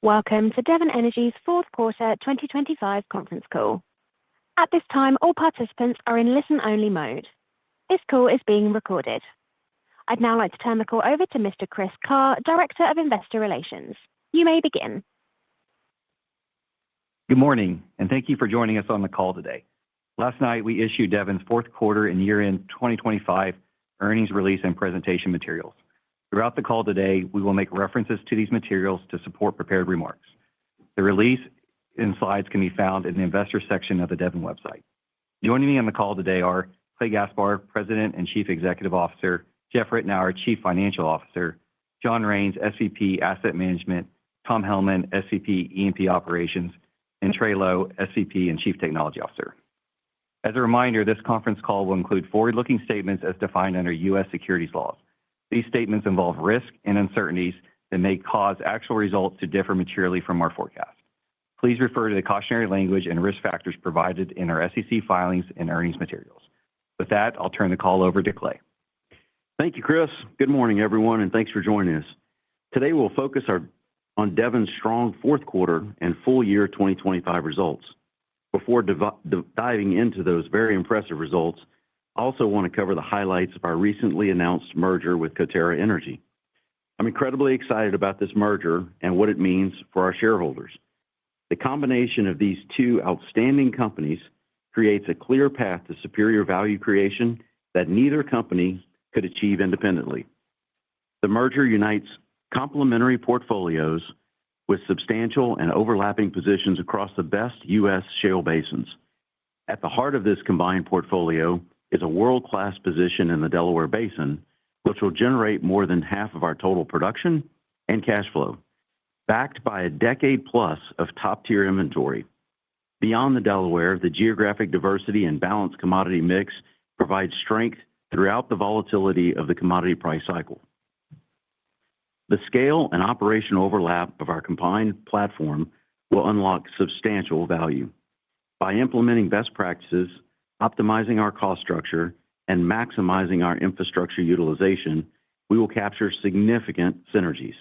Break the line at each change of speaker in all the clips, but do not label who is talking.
Welcome to Devon Energy's fourth quarter 2025 conference call. At this time, all participants are in listen-only mode. This call is being recorded. I'd now like to turn the call over to Mr. Chris Carr, Director of Investor Relations. You may begin.
Good morning, and thank you for joining us on the call today. Last night, we issued Devon's fourth quarter and year-end 2025 earnings release and presentation materials. Throughout the call today, we will make references to these materials to support prepared remarks. The release and slides can be found in the Investors section of the Devon website. Joining me on the call today are Clay Gaspar, President and Chief Executive Officer, Jeff Ritenour, Chief Financial Officer, John Raines, SVP Asset Management, Tom Hellman, SVP E&P Operations, and Trey Lowe, SVP and Chief Technology Officer. As a reminder, this conference call will include forward-looking statements as defined under U.S. securities laws. These statements involve risk and uncertainties that may cause actual results to differ materially from our forecast. Please refer to the cautionary language and risk factors provided in our SEC filings and earnings materials. With that, I'll turn the call over to Clay.
Thank you, Chris. Good morning, everyone, and thanks for joining us. Today, we'll focus on Devon's strong fourth quarter and full year 2025 results. Before diving into those very impressive results, I also want to cover the highlights of our recently announced merger with Coterra Energy. I'm incredibly excited about this merger and what it means for our shareholders. The combination of these two outstanding companies creates a clear path to superior value creation that neither company could achieve independently. The merger unites complementary portfolios with substantial and overlapping positions across the best U.S. shale basins. At the heart of this combined portfolio is a world-class position in the Delaware Basin, which will generate more than half of our total production and cash flow, backed by a decade-plus of top-tier inventory. Beyond the Delaware, the geographic diversity and balanced commodity mix provide strength throughout the volatility of the commodity price cycle. The scale and operational overlap of our combined platform will unlock substantial value. By implementing best practices, optimizing our cost structure, and maximizing our infrastructure utilization, we will capture significant synergies.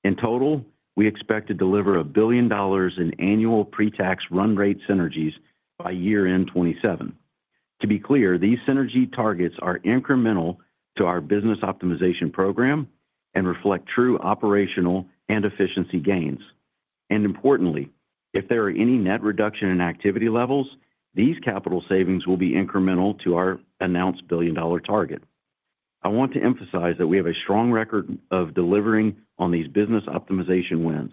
In total, we expect to deliver $1 billion in annual pre-tax run rate synergies by year-end 2027. To be clear, these synergy targets are incremental to our business optimization program and reflect true operational and efficiency gains. And importantly, if there are any net reduction in activity levels, these capital savings will be incremental to our announced $1 billion target. I want to emphasize that we have a strong record of delivering on these business optimization wins.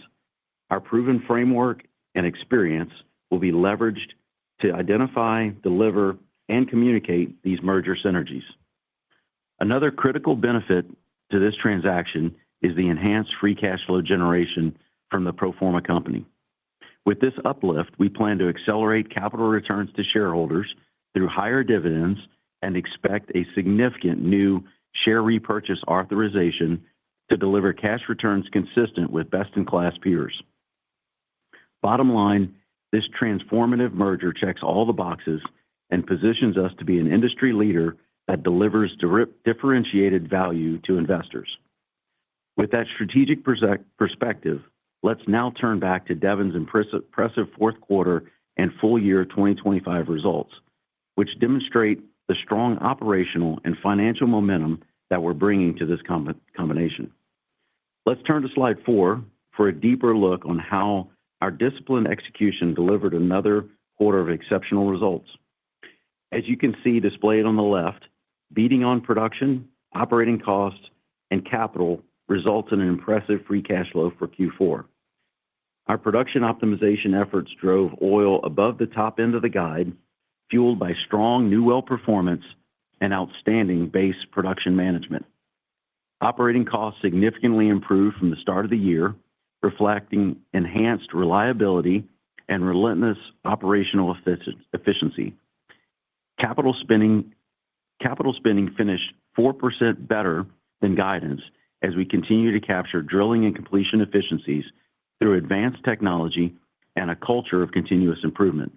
Our proven framework and experience will be leveraged to identify, deliver, and communicate these merger synergies. Another critical benefit to this transaction is the enhanced free cash flow generation from the pro forma company. With this uplift, we plan to accelerate capital returns to shareholders through higher dividends and expect a significant new share repurchase authorization to deliver cash returns consistent with best-in-class peers. Bottom line, this transformative merger checks all the boxes and positions us to be an industry leader that delivers differentiated value to investors. With that strategic perspective, let's now turn back to Devon's impressive fourth quarter and full year 2025 results, which demonstrate the strong operational and financial momentum that we're bringing to this combination. Let's turn to slide 4 for a deeper look on how our disciplined execution delivered another quarter of exceptional results. As you can see displayed on the left, beating on production, operating costs, and capital results in an impressive free cash flow for Q4. Our production optimization efforts drove oil above the top end of the guide, fueled by strong new well performance and outstanding base production management. Operating costs significantly improved from the start of the year, reflecting enhanced reliability and relentless operational efficiency. Capital spending finished 4% better than guidance as we continue to capture drilling and completion efficiencies through advanced technology and a culture of continuous improvement.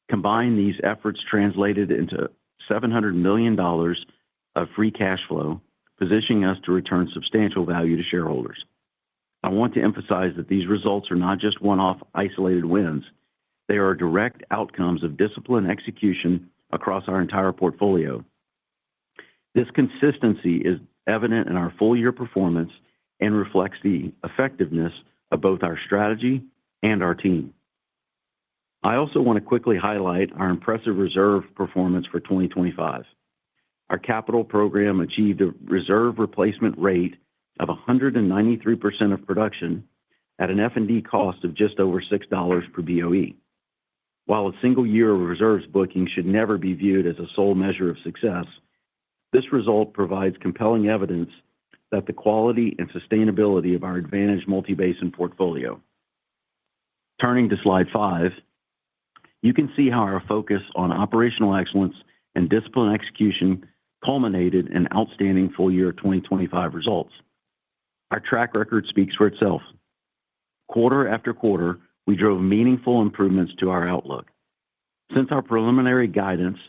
Combined, these efforts translated into $700 million of free cash flow, positioning us to return substantial value to shareholders. I want to emphasize that these results are not just one-off isolated wins. They are direct outcomes of disciplined execution across our entire portfolio. This consistency is evident in our full-year performance and reflects the effectiveness of both our strategy and our team. I also want to quickly highlight our impressive reserve performance for 2025. Our capital program achieved a reserve replacement rate of 193% of production at an F&D cost of just over $6 per BOE. While a single year of reserves booking should never be viewed as a sole measure of success, this result provides compelling evidence that the quality and sustainability of our advantaged multi-basin portfolio. Turning to slide 5, you can see how our focus on operational excellence and disciplined execution culminated in outstanding full-year 2025 results. Our track record speaks for itself. Quarter after quarter, we drove meaningful improvements to our outlook. Since our preliminary guidance,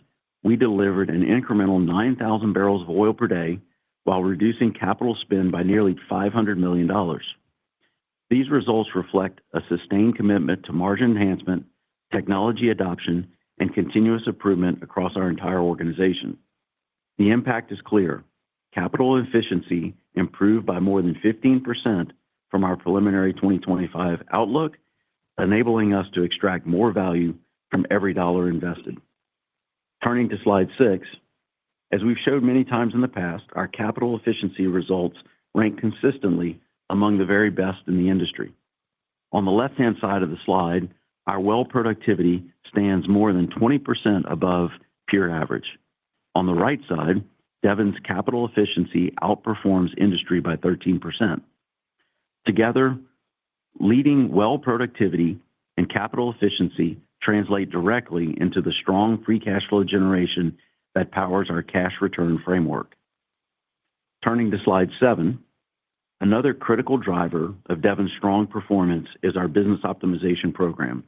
we delivered an incremental 9,000 barrels of oil per day while reducing capital spend by nearly $500 million. These results reflect a sustained commitment to margin enhancement, technology adoption, and continuous improvement across our entire organization. The impact is clear. Capital efficiency improved by more than 15% from our preliminary 2025 outlook, enabling us to extract more value from every dollar invested. Turning to slide 6, as we've showed many times in the past, our capital efficiency results rank consistently among the very best in the industry. On the left-hand side of the slide, our well productivity stands more than 20% above peer average. On the right side, Devon's capital efficiency outperforms industry by 13%. Together, leading well productivity and capital efficiency translate directly into the strong free cash flow generation that powers our cash return framework. Turning to slide 7, another critical driver of Devon's strong performance is our business optimization program.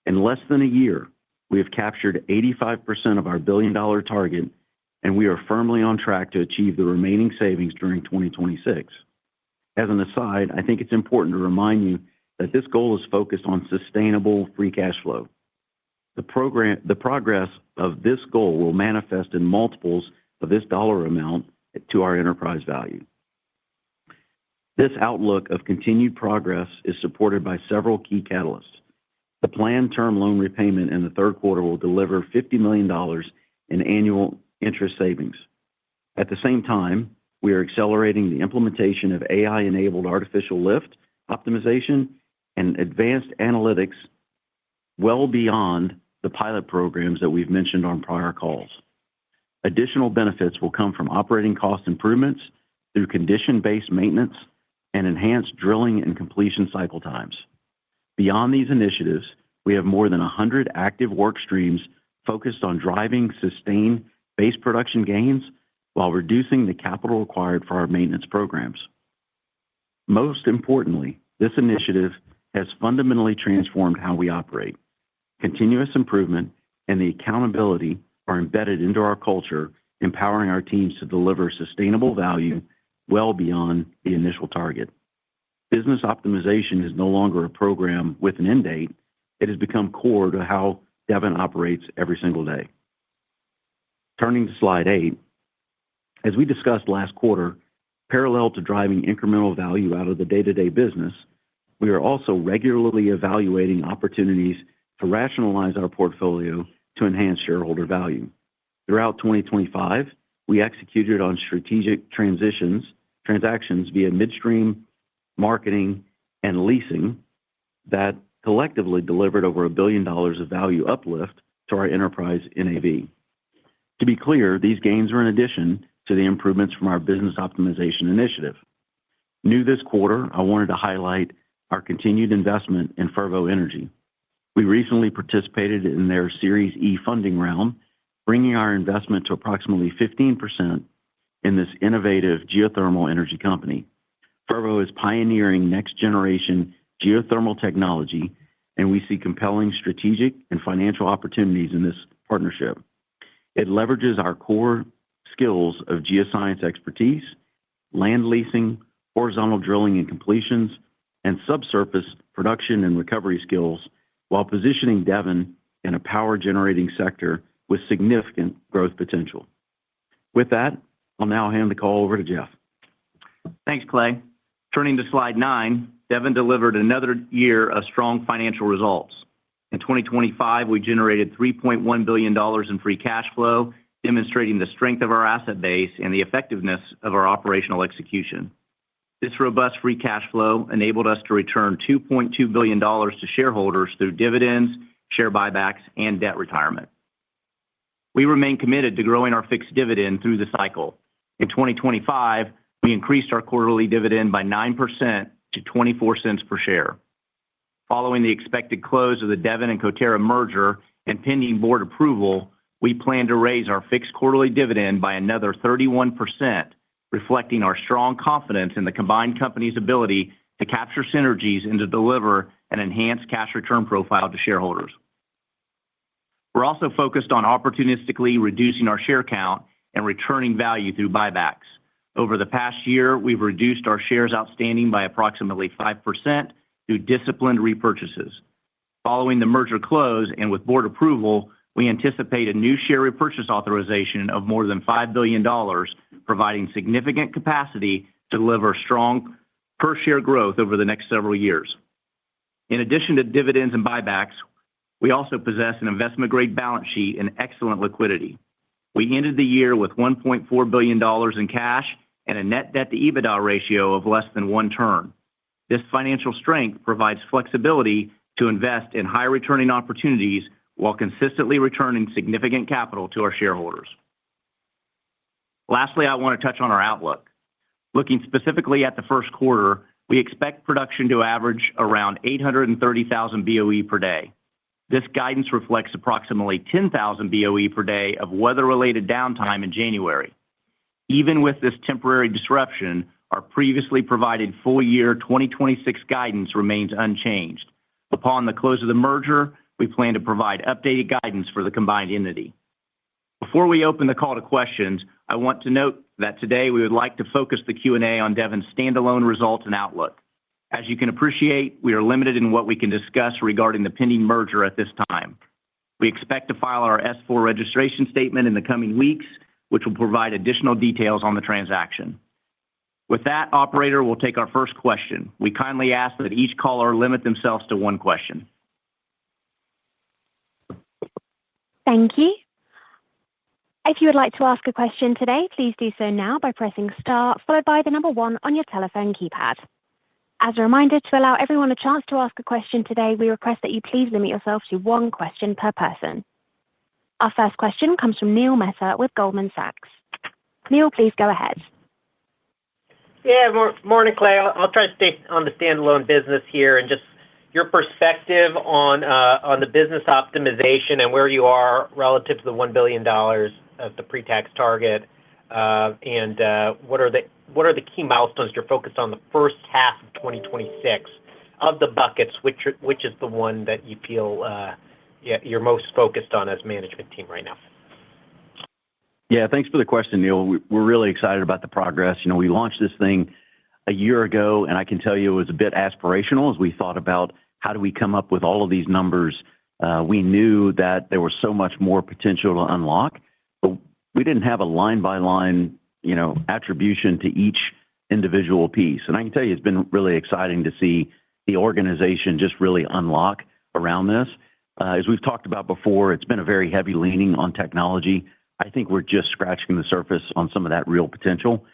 In less than a year, we have captured 85% of our billion-dollar target, and we are firmly on track to achieve the remaining savings during 2026. As an aside, I think it's important to remind you that this goal is focused on sustainable free cash flow. The progress of this goal will manifest in multiples of this dollar amount to our enterprise value. This outlook of continued progress is supported by several key catalysts. The planned term loan repayment in the third quarter will deliver $50 million in annual interest savings. At the same time, we are accelerating the implementation of AI-enabled artificial lift optimization and advanced analytics well beyond the pilot programs that we've mentioned on prior calls. Additional benefits will come from operating cost improvements through condition-based maintenance and enhanced drilling and completion cycle times. Beyond these initiatives, we have more than 100 active work streams focused on driving sustained base production gains while reducing the capital required for our maintenance programs. Most importantly, this initiative has fundamentally transformed how we operate. Continuous improvement and the accountability are embedded into our culture, empowering our teams to deliver sustainable value well beyond the initial target. Business optimization is no longer a program with an end date. It has become core to how Devon operates every single day. Turning to slide 8, as we discussed last quarter, parallel to driving incremental value out of the day-to-day business, we are also regularly evaluating opportunities to rationalize our portfolio to enhance shareholder value. Throughout 2025, we executed on strategic transactions via midstream, marketing, and leasing that collectively delivered over $1 billion of value uplift to our enterprise NAV. To be clear, these gains are in addition to the improvements from our business optimization initiative. New this quarter, I wanted to highlight our continued investment in Fervo Energy. We recently participated in their Series E funding round, bringing our investment to approximately 15% in this innovative geothermal energy company. Fervo is pioneering next-generation geothermal technology, and we see compelling strategic and financial opportunities in this partnership. It leverages our core skills of geoscience expertise, land leasing, horizontal drilling and completions, and subsurface production and recovery skills while positioning Devon in a power-generating sector with significant growth potential. With that, I'll now hand the call over to Jeff.
Thanks, Clay. Turning to slide 9, Devon delivered another year of strong financial results. In 2025, we generated $3.1 billion in free cash flow, demonstrating the strength of our asset base and the effectiveness of our operational execution. This robust free cash flow enabled us to return $2.2 billion to shareholders through dividends, share buybacks, and debt retirement. We remain committed to growing our fixed dividend through the cycle. In 2025, we increased our quarterly dividend by 9% to 24 cents per share. Following the expected close of the Devon and Coterra merger and pending board approval, we plan to raise our fixed quarterly dividend by another 31%, reflecting our strong confidence in the combined company's ability to capture synergies and to deliver an enhanced cash return profile to shareholders. We're also focused on opportunistically reducing our share count and returning value through buybacks. Over the past year, we've reduced our shares outstanding by approximately 5% through disciplined repurchases. Following the merger close and with board approval, we anticipate a new share repurchase authorization of more than $5 billion, providing significant capacity to deliver strong per-share growth over the next several years. In addition to dividends and buybacks, we also possess an investment-grade balance sheet and excellent liquidity. We ended the year with $1.4 billion in cash and a net debt-to-EBITDA ratio of less than 1 turn. This financial strength provides flexibility to invest in high-returning opportunities while consistently returning significant capital to our shareholders. Lastly, I want to touch on our outlook. Looking specifically at the first quarter, we expect production to average around 830,000 BOE per day. This guidance reflects approximately 10,000 BOE per day of weather-related downtime in January. Even with this temporary disruption, our previously provided full-year 2026 guidance remains unchanged. Upon the close of the merger, we plan to provide updated guidance for the combined entity. Before we open the call to questions, I want to note that today we would like to focus the Q&A on Devon's standalone results and outlook. As you can appreciate, we are limited in what we can discuss regarding the pending merger at this time. We expect to file our S-4 registration statement in the coming weeks, which will provide additional details on the transaction. With that, operator, we'll take our first question. We kindly ask that each caller limit themselves to 1 question.
Thank you. If you would like to ask a question today, please do so now by pressing star followed by the number 1 on your telephone keypad. As a reminder, to allow everyone a chance to ask a question today, we request that you please limit yourself to 1 question per person. Our first question comes from Neil Mehta with Goldman Sachs. Neil, please go ahead.
Yeah, morning, Clay. I'll try to stay on the standalone business here and just your perspective on the business optimization and where you are relative to the $1 billion of the pre-tax target, and what are the key milestones you're focused on the first half of 2026 of the buckets, which is the one that you feel you're most focused on as management team right now?
Yeah, thanks for the question, Neil. We're really excited about the progress. You know, we launched this thing a year ago, and I can tell you it was a bit aspirational as we thought about how do we come up with all of these numbers. We knew that there was so much more potential to unlock, but we didn't have a line-by-line, attribution to each individual piece. And I can tell you, it's been really exciting to see the organization just really unlock around this. As we've talked about before, it's been a very heavy leaning on technology. I think we're just scratching the surface on some of that real potential.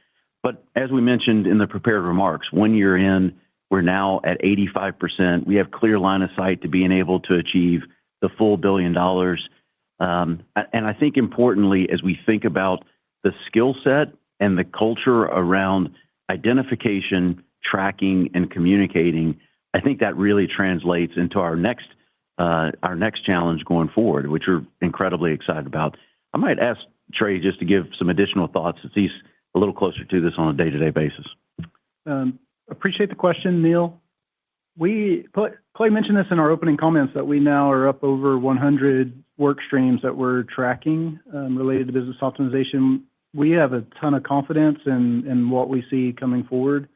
But as we mentioned in the prepared remarks, 1 year in, we're now at 85%. We have clear line of sight to being able to achieve the full $1 billion. And I think importantly, as we think about the skill set and the culture around identification, tracking, and communicating, I think that really translates into our next challenge going forward, which we're incredibly excited about. I might ask Trey just to give some additional thoughts as he's a little closer to this on a day-to-day basis.
Appreciate the question, Neil. Clay mentioned this in our opening comments that we now are up over 100 work streams that we're tracking related to business optimization. We have a ton of confidence in what we see coming forward.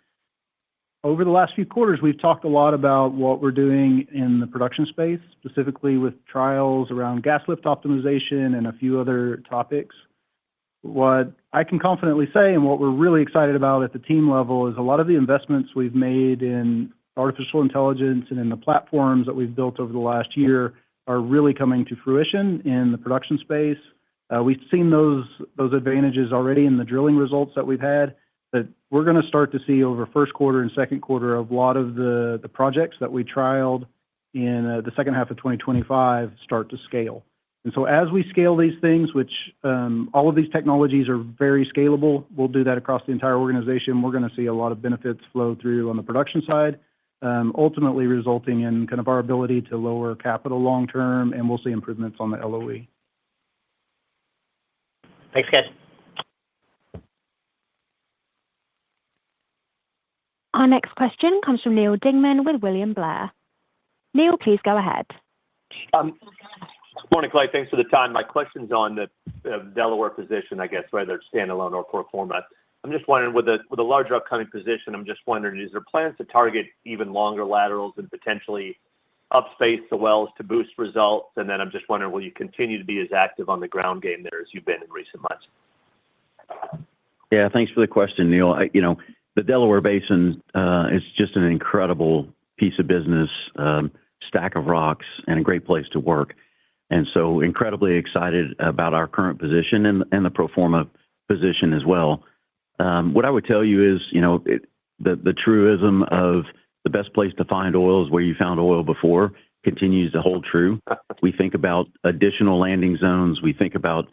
over the last few quarters, we've talked a lot about what we're doing in the production space, specifically with trials around gas lift optimization and a few other topics. What I can confidently say and what we're really excited about at the team level is a lot of the investments we've made in artificial intelligence and in the platforms that we've built over the last year are really coming to fruition in the production space. We've seen those advantages already in the drilling results that we've had, but we're going to start to see over first quarter and second quarter of a lot of the projects that we trialed in the second half of 2025 start to scale. And so as we scale these things, which all of these technologies are very scalable, we'll do that across the entire organization. We're going to see a lot of benefits flow through on the production side, ultimately resulting in kind of our ability to lower capital long term, and we'll see improvements on the LOE.
Thanks, guys.
Our next question comes from Neal Dingmann with William Blair. Neal, please go ahead.
Morning, Clay. Thanks for the time. My question's on the Delaware position, I guess, whether it's standalone or pro forma. I'm just wondering, with a larger upcoming position, I'm just wondering, is there plans to target even longer laterals and potentially upspace the wells to boost results? And then I'm just wondering, will you continue to be as active on the ground game there as you've been in recent months?
Yeah, thanks for the question, Neal. The Delaware Basin is just an incredible piece of business, stack of rocks, and a great place to work. And so incredibly excited about our current position and the pro forma position as well. What I would tell you is, the truism of the best place to find oil is where you found oil before continues to hold true. We think about additional landing zones. We think about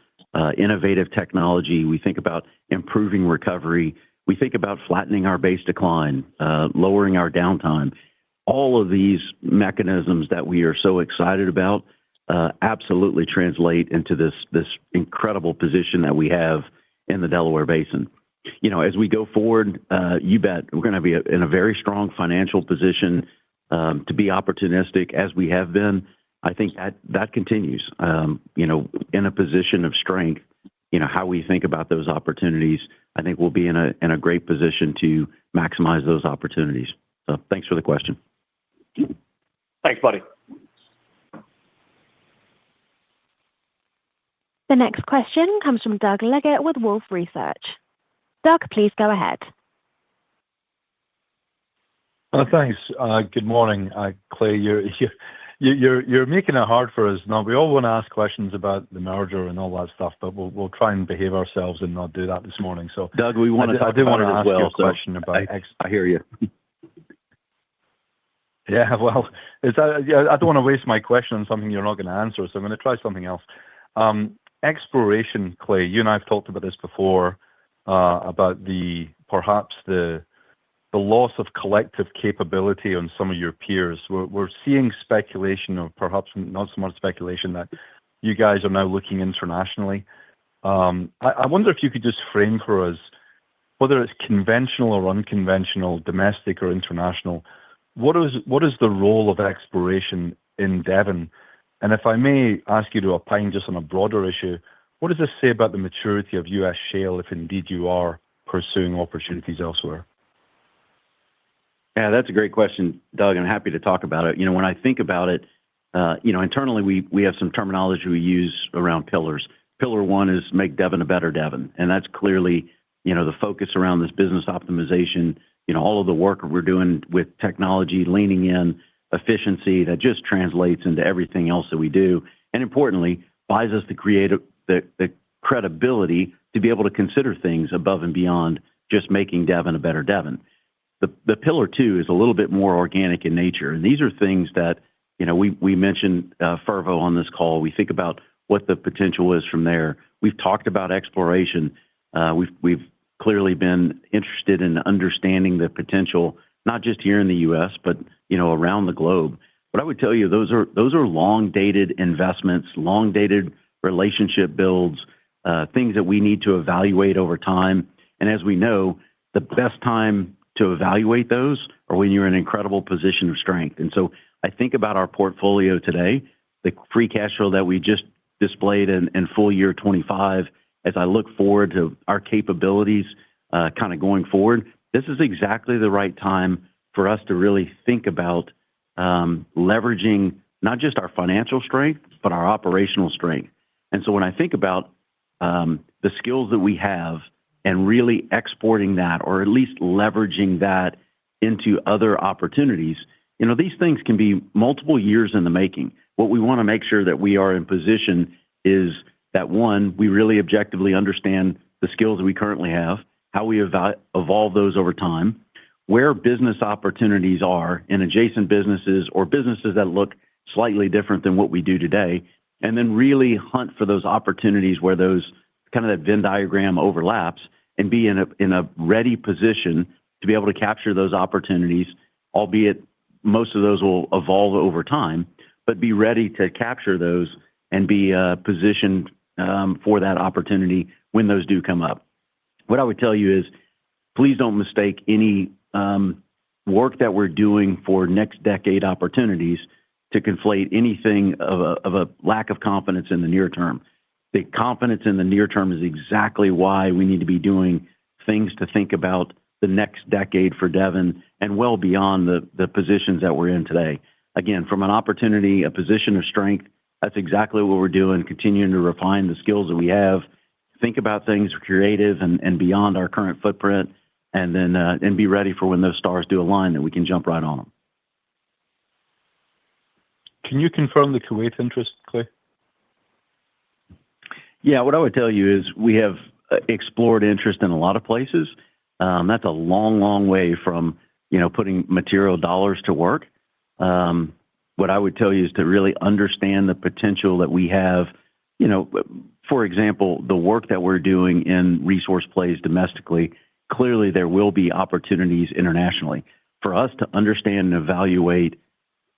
innovative technology. We think about improving recovery. We think about flattening our base decline, lowering our downtime. All of these mechanisms that we are so excited about absolutely translate into this incredible position that we have in the Delaware Basin. As we go forward, you bet we're going to be in a very strong financial position to be opportunistic as we have been. I think that continues, in a position of strength. How we think about those opportunities, I think we'll be in a great position to maximize those opportunities. So thanks for the question.
Thanks, buddy.
The next question comes from Doug Leggett with Wolfe Research. Doug, please go ahead.
Thanks. Good morning, Clay. You're making it hard for us. Now, we all want to ask questions about the merger and all that stuff, but we'll try and behave ourselves and not do that this morning. So,
Doug, we want to talk about it as well.
I do want to ask you a question about
I hear you.
Yeah, well, I don't want to waste my question on something you're not going to answer, so I'm going to try something else. Exploration, Clay, you and I have talked about this before, about perhaps the loss of collective capability on some of your peers. We're seeing speculation, or perhaps not so much speculation, that you guys are now looking internationally. I wonder if you could just frame for us, whether it's conventional or unconventional, domestic or international, what is the role of exploration in Devon? And if I may ask you to opine just on a broader issue, what does this say about the maturity of U.S. shale, if indeed you are pursuing opportunities elsewhere?
Yeah, that's a great question, Doug. I'm happy to talk about it. When I think about it, internally, we have some terminology we use around pillars. Pillar one is make Devon a better Devon. And that's clearly, the focus around this business optimization, all of the work we're doing with technology, leaning in, efficiency, that just translates into everything else that we do. And importantly, buys us the credibility to be able to consider things above and beyond just making Devon a better Devon. The pillar two is a little bit more organic in nature. And these are things that, we mentioned Fervo on this call. We think about what the potential is from there. We've talked about exploration. We've clearly been interested in understanding the potential, not just here in the U.S., but, around the globe. But I would tell you, those are long-dated investments, long-dated relationship builds, things that we need to evaluate over time. And as we know, the best time to evaluate those are when you're in an incredible position of strength. And so I think about our portfolio today, the free cash flow that we just displayed in full year 25, as I look forward to our capabilities kind of going forward, this is exactly the right time for us to really think about leveraging not just our financial strength, but our operational strength. And so when I think about the skills that we have and really exporting that, or at least leveraging that into other opportunities, these things can be multiple years in the making. What we want to make sure that we are in position is that, one, we really objectively understand the skills that we currently have, how we evolve those over time, where business opportunities are in adjacent businesses or businesses that look slightly different than what we do today, and then really hunt for those opportunities where those kind of that Venn diagram overlaps and be in a ready position to be able to capture those opportunities, albeit most of those will evolve over time, but be ready to capture those and be positioned for that opportunity when those do come up. What I would tell you is, please don't mistake any work that we're doing for next decade opportunities to conflate anything of a lack of confidence in the near term. The confidence in the near term is exactly why we need to be doing things to think about the next decade for Devon and well beyond the positions that we're in today. Again, from an opportunity, a position of strength, that's exactly what we're doing, continuing to refine the skills that we have, think about things creative and beyond our current footprint, and then and be ready for when those stars do align that we can jump right on them.
Can you confirm the Kuwait interest, Clay?
Yeah, what I would tell you is we have explored interest in a lot of places. That's a long, long way from, putting material dollars to work. What I would tell you is to really understand the potential that we have. For example, the work that we're doing in resource plays domestically, clearly there will be opportunities internationally. For us to understand and evaluate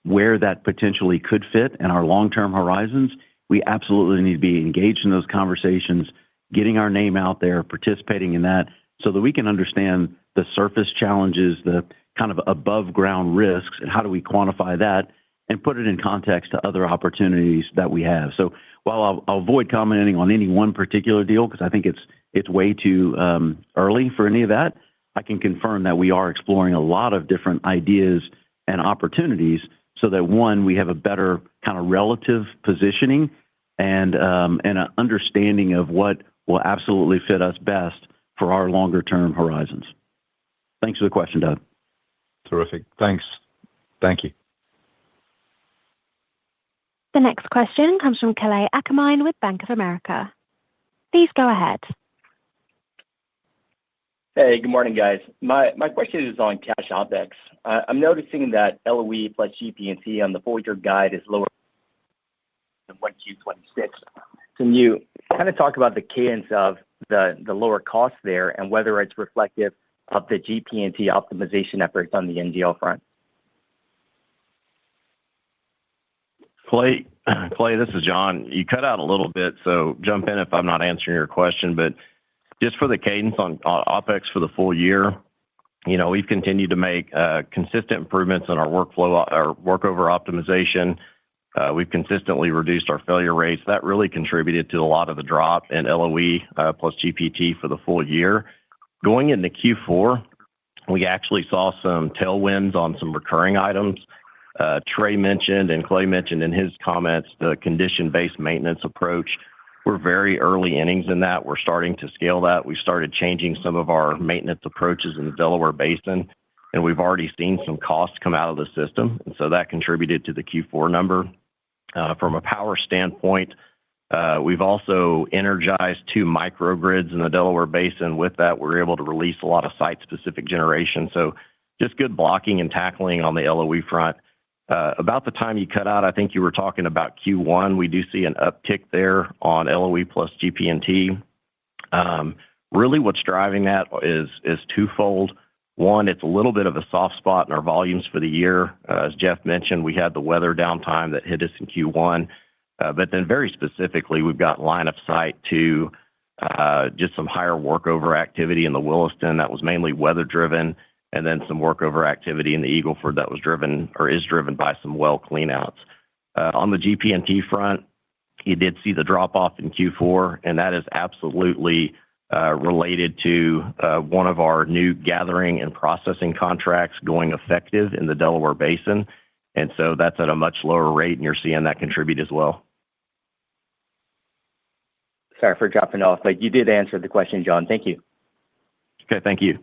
where that potentially could fit in our long-term horizons, we absolutely need to be engaged in those conversations, getting our name out there, participating in that, so that we can understand the surface challenges, the kind of above ground risks, and how do we quantify that and put it in context to other opportunities that we have. So while I'll avoid commenting on any one particular deal, because I think it's way too early for any of that, I can confirm that we are exploring a lot of different ideas and opportunities so that, one, we have a better kind of relative positioning and an understanding of what will absolutely fit us best for our longer term horizons. Thanks for the question, Doug.
Terrific. Thanks. Thank you.
The next question comes from Kalei Akamine with Bank of America. Please go ahead.
Hey, good morning, guys. My question is on cash OpEx. I'm noticing that LOE plus GP&T on the full-year guide is lower than 1Q26. Can you kind of talk about the cadence of the lower cost there and whether it's reflective of the GP&T optimization efforts on the NGL front?
Clay, this is John. You cut out a little bit, so jump in if I'm not answering your question. But just for the cadence on OpEx for the full year, we've continued to make consistent improvements in our workflow, our workover optimization. We've consistently reduced our failure rates. That really contributed to a lot of the drop in LOE plus GPT for the full year. Going into Q4, we actually saw some tailwinds on some recurring items. Trey mentioned and Clay mentioned in his comments the condition-based maintenance approach. We're very early innings in that. We're starting to scale that. We started changing some of our maintenance approaches in the Delaware Basin, and we've already seen some costs come out of the system. And so that contributed to the Q4 number. From a power standpoint, we've also energized 2 microgrids in the Delaware Basin. With that, we're able to release a lot of site-specific generation. So just good blocking and tackling on the LOE front. About the time you cut out, I think you were talking about Q1. We do see an uptick there on LOE plus GP&T. Really what's driving that is twofold. One, it's a little bit of a soft spot in our volumes for the year. As Jeff mentioned, we had the weather downtime that hit us in Q1. But then very specifically, we've got line of sight to just some higher workover activity in the Williston that was mainly weather-driven, and then some workover activity in the Eagle Ford that was driven or is driven by some well cleanouts. On the GP&T front, you did see the drop-off in Q4, and that is absolutely related to one of our new gathering and processing contracts going effective in the Delaware Basin. And so that's at a much lower rate, and you're seeing that contribute as well.
Sorry for dropping off, but you did answer the question, John. Thank you.
Okay, thank you.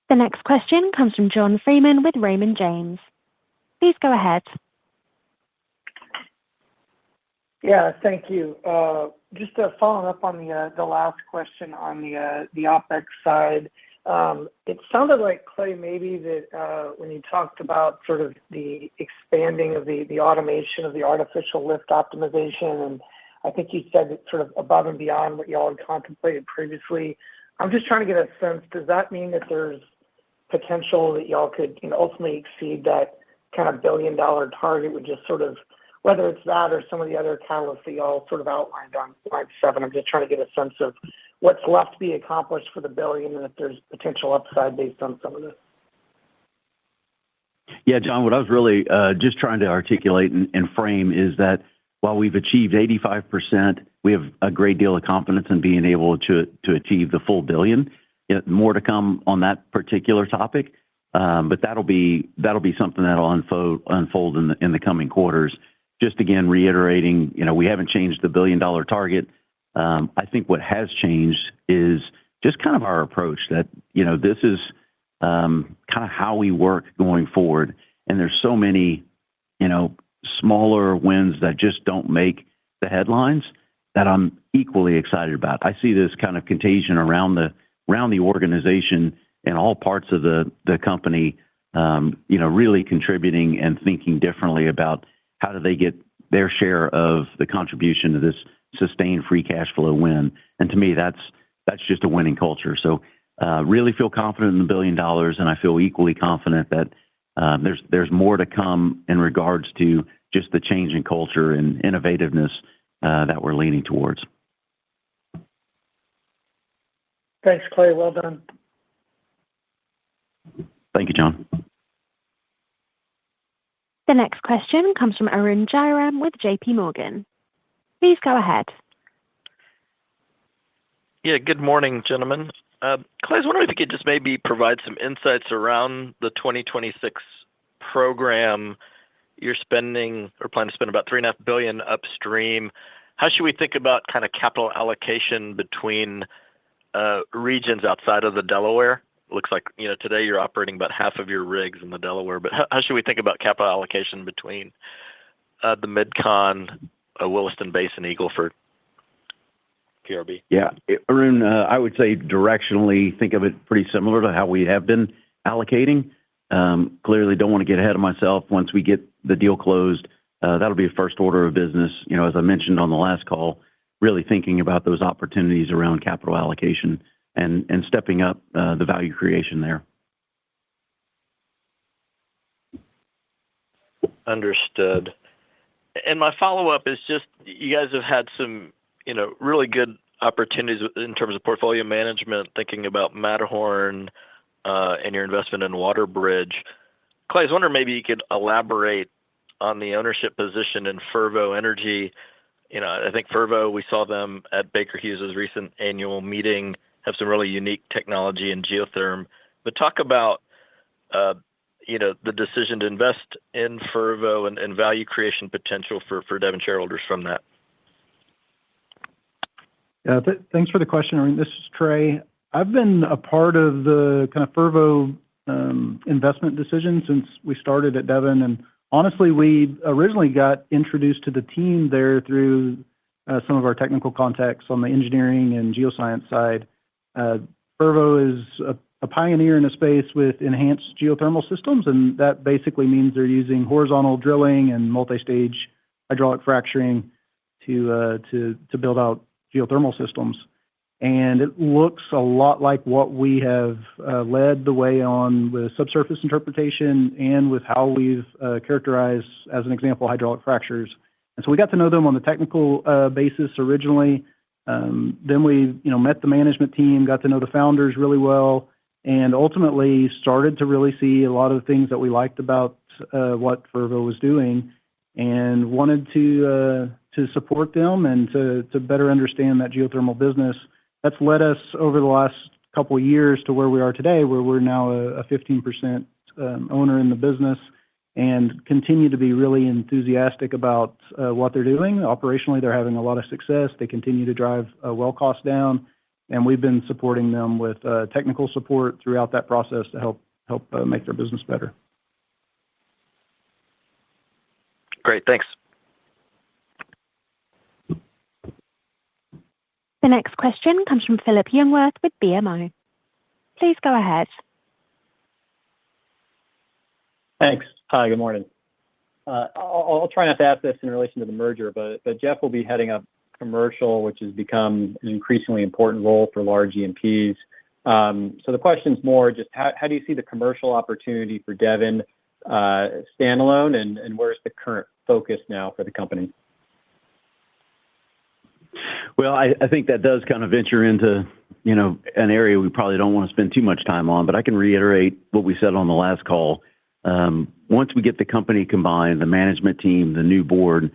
The next question comes from John Freeman with Raymond James. Please go ahead.
Yeah, thank you. Just following up on the last question on the OpEx side. It sounded like, Clay, maybe that when you talked about sort of the expanding of the automation of the artificial lift optimization, and I think you said it's sort of above and beyond what y'all had contemplated previously. I'm just trying to get a sense, does that mean that there's potential that y'all could ultimately exceed that kind of $1 billion target with just sort of, whether it's that or some of the other catalysts that y'all sort of outlined on slide 7? I'm just trying to get a sense of what's left to be accomplished for the $1 billion and if there's potential upside based on some of this.
Yeah, John, what I was really just trying to articulate and frame is that while we've achieved 85%, we have a great deal of confidence in being able to achieve the full $1 billion. More to come on that particular topic, but that'll be something that'll unfold in the coming quarters. Just again, reiterating, we haven't changed the $1 billion target. I think what has changed is just kind of our approach that, this is kind of how we work going forward. And there's so many, smaller wins that just don't make the headlines that I'm equally excited about. I see this kind of contagion around the organization and all parts of the company, really contributing and thinking differently about how do they get their share of the contribution to this sustained free cash flow win. And to me, that's just a winning culture. So really feel confident in the $1 billion, and I feel equally confident that there's more to come in regards to just the change in culture and innovativeness that we're leaning towards.
Thanks, Clay. Well done.
Thank you, John.
The next question comes from Arun Jayaram with JP Morgan. Please go ahead.
Yeah, good morning, gentlemen. Clay, I was wondering if you could just maybe provide some insights around the 2026 program. You're spending or plan to spend about $3.5 billion upstream. How should we think about kind of capital allocation between regions outside of the Delaware? It looks like, today you're operating about half of your rigs in the Delaware, but how should we think about capital allocation between the Mid-Con, Williston Basin, Eagle Ford, PRB?
Yeah, Arun, I would say directionally think of it pretty similar to how we have been allocating. Clearly don't want to get ahead of myself. Once we get the deal closed, that'll be a first order of business. As I mentioned on the last call, really thinking about those opportunities around capital allocation and stepping up the value creation there.
Understood. And my follow-up is just, you guys have had some, really good opportunities in terms of portfolio management, thinking about Matterhorn and your investment in WaterBridge. Clay, I was wondering maybe you could elaborate on the ownership position in Fervo Energy. I think Fervo, we saw them at Baker Hughes's recent annual meeting, have some really unique technology in geotherm. But talk about, the decision to invest in Fervo and value creation potential for Devon shareholders from that.
Yeah, thanks for the question, Arun. This is Trey. I've been a part of the kind of Fervo investment decision since we started at Devon. And honestly, we originally got introduced to the team there through some of our technical contacts on the engineering and geoscience side. Fervo is a pioneer in a space with enhanced geothermal systems, and that basically means they're using horizontal drilling and multi-stage hydraulic fracturing to build out geothermal systems. And it looks a lot like what we have led the way on with subsurface interpretation and with how we've characterized, as an example, hydraulic fractures. And so we got to know them on the technical basis originally. Then we, met the management team, got to know the founders really well, and ultimately started to really see a lot of the things that we liked about what Fervo was doing, and wanted to support them and to better understand that geothermal business. That's led us over the last couple of years to where we are today, where we're now a 15% owner in the business and continue to be really enthusiastic about what they're doing. Operationally, they're having a lot of success. They continue to drive well costs down, and we've been supporting them with technical support throughout that process to help make their business better.
Great. Thanks.
The next question comes from Philip Jungwirth with BMO. Please go ahead.
Thanks. Hi, good morning. I'll try not to ask this in relation to the merger, but Jeff will be heading up commercial, which has become an increasingly important role for large E&Ps. So the question's more just how do you see the commercial opportunity for Devon standalone, and where's the current focus now for the company?
Well, I think that does kind of venture into, an area we probably don't want to spend too much time on, but I can reiterate what we said on the last call. Once we get the company combined, the management team, the new board,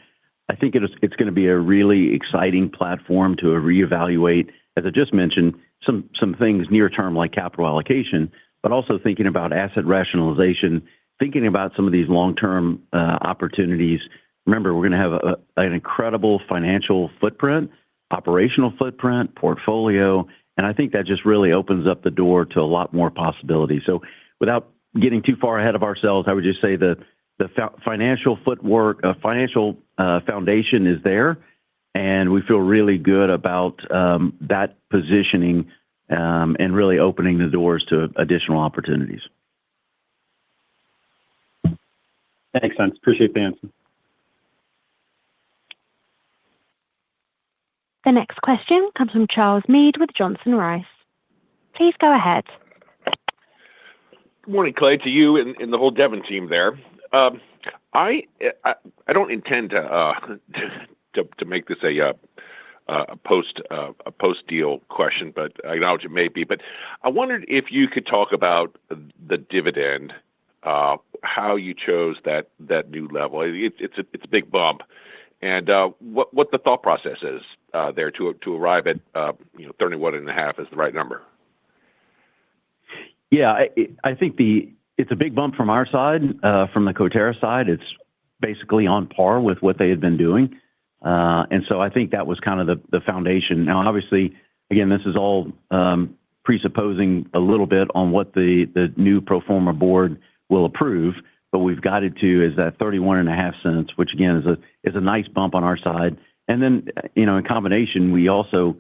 I think it's going to be a really exciting platform to reevaluate, as I just mentioned, some things near term like capital allocation, but also thinking about asset rationalization, thinking about some of these long-term opportunities. Remember, we're going to have an incredible financial footprint, operational footprint, portfolio, and I think that just really opens up the door to a lot more possibilities. So without getting too far ahead of ourselves, I would just say the financial foundation is there, and we feel really good about that positioning and really opening the doors to additional opportunities.
Makes sense. Appreciate the answer.
The next question comes from Charles Meade with Johnson Rice. Please go ahead.
Good morning, Clay, to you and the whole Devon team there. I don't intend to make this a post deal question, but I acknowledge it may be. But I wondered if you could talk about the dividend, how you chose that new level. It's a big bump, and what the thought process is there to arrive at 31.5 is the right number.
Yeah, I think it's a big bump from our side. From the Coterra side, it's basically on par with what they had been doing. And so I think that was kind of the foundation. Now, obviously, again, this is all presupposing a little bit on what the new pro forma board will approve, but we've guided to is that 31.5 cents, which again is a nice bump on our side. And then, in combination, we also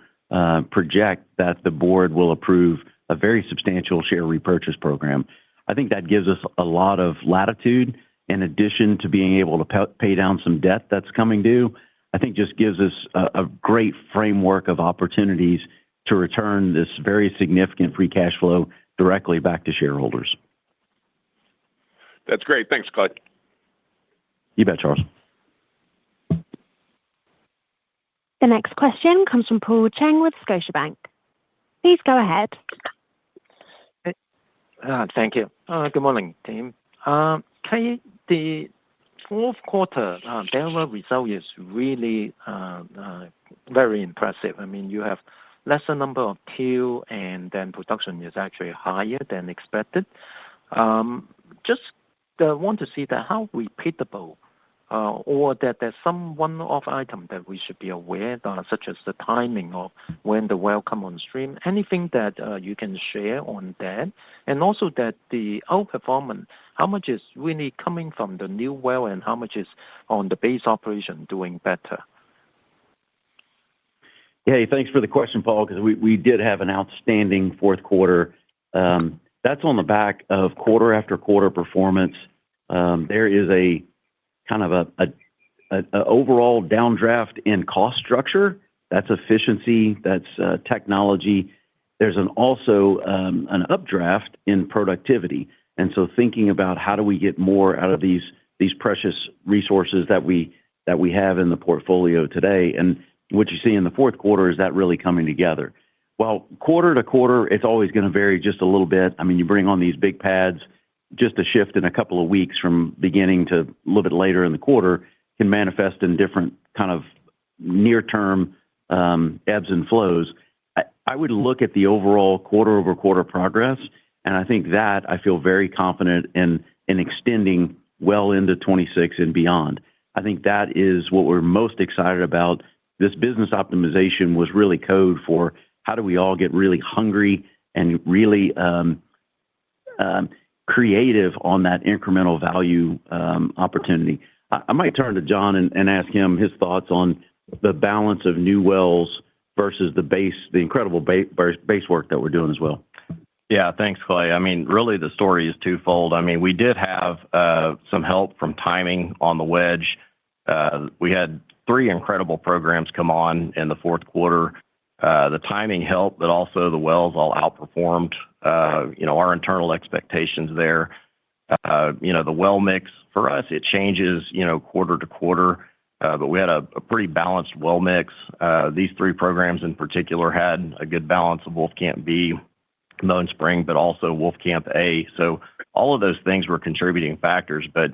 project that the board will approve a very substantial share repurchase program. I think that gives us a lot of latitude in addition to being able to pay down some debt that's coming due. I think just gives us a great framework of opportunities to return this very significant free cash flow directly back to shareholders.
That's great. Thanks, Clay.
You bet, Charles.
The next question comes from Paul Cheng with Scotiabank. Please go ahead.
Thank you. Good morning, team. Clay, the fourth quarter Delaware result is really very impressive. I mean, you have lesser number of TIL, and then production is actually higher than expected. Just want to see that how repeatable or that there's some one-off item that we should be aware of, such as the timing of when the well come on stream. Anything that you can share on that? And also that the outperformance, how much is really coming from the new well and how much is on the base operation doing better?
Hey, thanks for the question, Paul, because we did have an outstanding fourth quarter. That's on the back of quarter after quarter performance. There is a kind of an overall downdraft in cost structure. That's efficiency. That's technology. There's also an updraft in productivity. And so thinking about how do we get more out of these precious resources that we have in the portfolio today. And what you see in the fourth quarter is that really coming together. Well, quarter to quarter, it's always going to vary just a little bit. I mean, you bring on these big pads, just a shift in a couple of weeks from beginning to a little bit later in the quarter can manifest in different kind of near-term ebbs and flows. I would look at the overall quarter-over-quarter progress, and I think that I feel very confident in extending well into 2026 and beyond. I think that is what we're most excited about. This business optimization was really code for how do we all get really hungry and really creative on that incremental value opportunity. I might turn to John and ask him his thoughts on the balance of new wells versus the incredible base work that we're doing as well.
Yeah, thanks, Clay. I mean, really the story is twofold. I mean, we did have some help from timing on the wedge. We had 3 incredible programs come on in the fourth quarter. The timing helped, but also the wells all outperformed our internal expectations there. The well mix for us, it changes quarter to quarter, but we had a pretty balanced well mix. These 3 programs in particular had a good balance of Wolfcamp B, Bone Spring, but also Wolfcamp A. So all of those things were contributing factors. But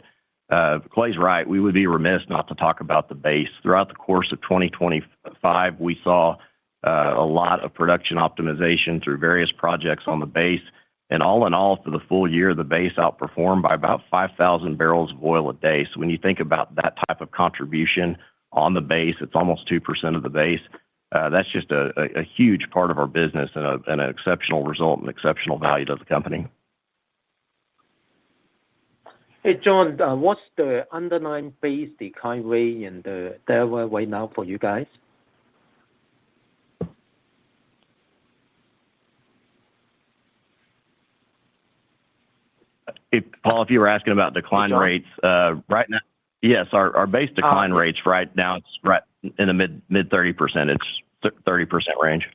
Clay's right. We would be remiss not to talk about the base. Throughout the course of 2025, we saw a lot of production optimization through various projects on the base. And all in all, for the full year, the base outperformed by about 5,000 barrels of oil a day. So when you think about that type of contribution on the base, it's almost 2% of the base. That's just a huge part of our business and an exceptional result and exceptional value to the company.
Hey, John, what's the underlying base decline rate in the Delaware right now for you guys?
Paul, if you were asking about decline rates, right now, yes, our base decline rates right now, it's right in the mid 30%. It's 30% range.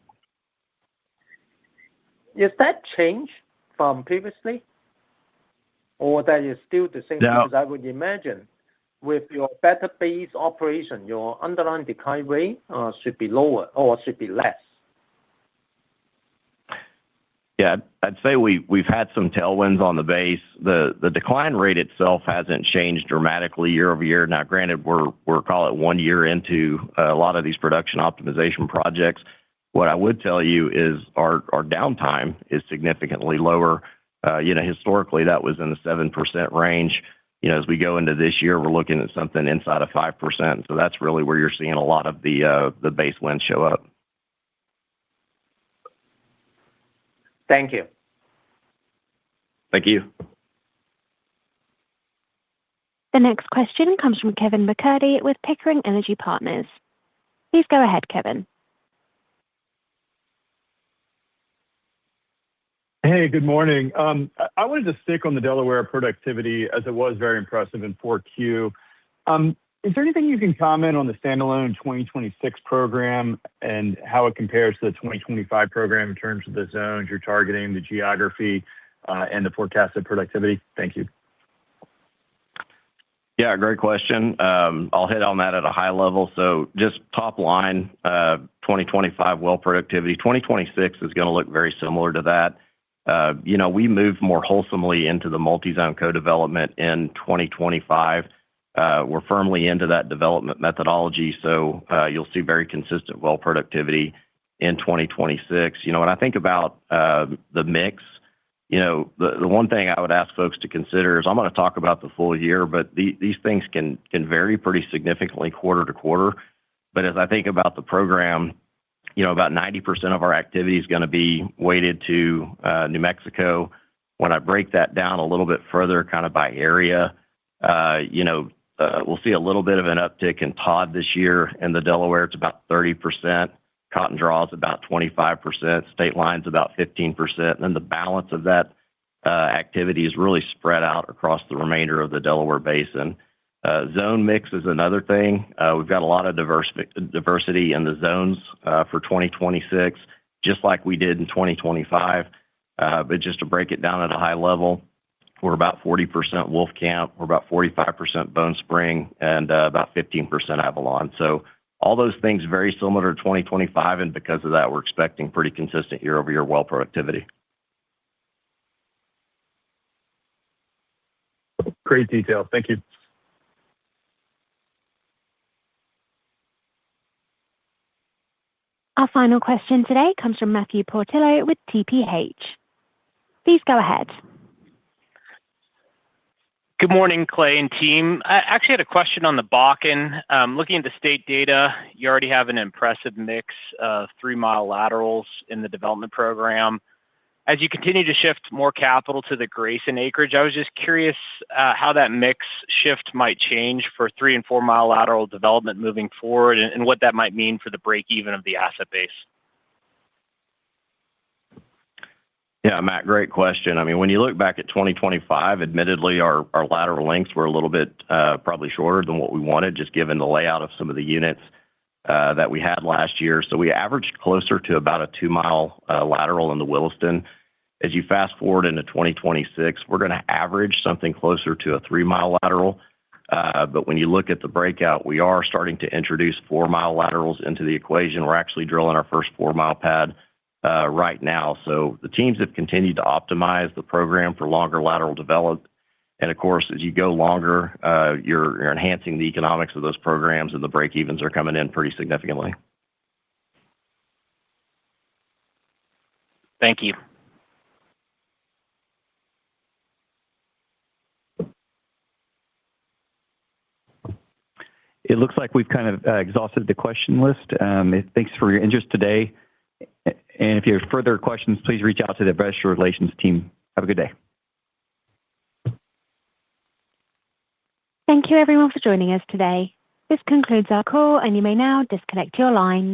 Is that changed from previously? Or that is still the same?
No.
Because I would imagine with your better base operation, your underlying decline rate should be lower or should be less.
Yeah, I'd say we've had some tailwinds on the base. The decline rate itself hasn't changed dramatically year over year. Now, granted, we're call it 1 year into a lot of these production optimization projects. What I would tell you is our downtime is significantly lower. Historically, that was in the 7% range. As we go into this year, we're looking at something inside of 5%. So that's really where you're seeing a lot of the base wins show up.
Thank you.
Thank you.
The next question comes from Kevin McCurdy with Pickering Energy Partners. Please go ahead, Kevin.
Hey, good morning. I wanted to stick on the Delaware productivity as it was very impressive in 4Q. Is there anything you can comment on the standalone 2026 program and how it compares to the 2025 program in terms of the zones you're targeting, the geography, and the forecasted productivity? Thank you.
Yeah, great question. I'll hit on that at a high level. So just top line, 2025 well productivity. 2026 is going to look very similar to that. We moved more wholesomely into the multi-zone co-development in 2025. We're firmly into that development methodology, so you'll see very consistent well productivity in 2026. When I think about the mix, the one thing I would ask folks to consider is I'm going to talk about the full year, but these things can vary pretty significantly quarter to quarter. But as I think about the program, about 90% of our activity is going to be weighted to New Mexico. When I break that down a little bit further, kind of by area, we'll see a little bit of an uptick in Todd this year. In the Delaware, it's about 30%. Cotton Draw is about 25%. State Line's about 15%. And then the balance of that activity is really spread out across the remainder of the Delaware Basin. Zone mix is another thing. We've got a lot of diversity in the zones for 2026, just like we did in 2025. But just to break it down at a high level, we're about 40% Wolfcamp, we're about 45% Bone Spring, and about 15% Avalon. So all those things very similar to 2025, and because of that, we're expecting pretty consistent year-over-year well productivity.
Great detail. Thank you.
Our final question today comes from Matthew Portillo with TPH. Please go ahead.
Good morning, Clay and team. I actually had a question on the Bakken. Looking at the state data, you already have an impressive mix of 3-mile laterals in the development program. As you continue to shift more capital to the Grayson acreage, I was just curious how that mix shift might change for 3- and 4-mile lateral development moving forward and what that might mean for the break-even of the asset base.
Yeah, Matt, great question. I mean, when you look back at 2025, admittedly, our lateral lengths were a little bit probably shorter than what we wanted, just given the layout of some of the units that we had last year. So we averaged closer to about a 2-mile lateral in the Williston. As you fast forward into 2026, we're going to average something closer to a 3-mile lateral. But when you look at the breakout, we are starting to introduce 4-mile laterals into the equation. We're actually drilling our first 4-mile pad right now. So the teams have continued to optimize the program for longer lateral development. And of course, as you go longer, you're enhancing the economics of those programs, and the break-evens are coming in pretty significantly.
Thank you.
It looks like we've kind of exhausted the question list. Thanks for your interest today. And if you have further questions, please reach out to the investor relations team. Have a good day.
Thank you everyone for joining us today. This concludes our call, and you may now disconnect your lines.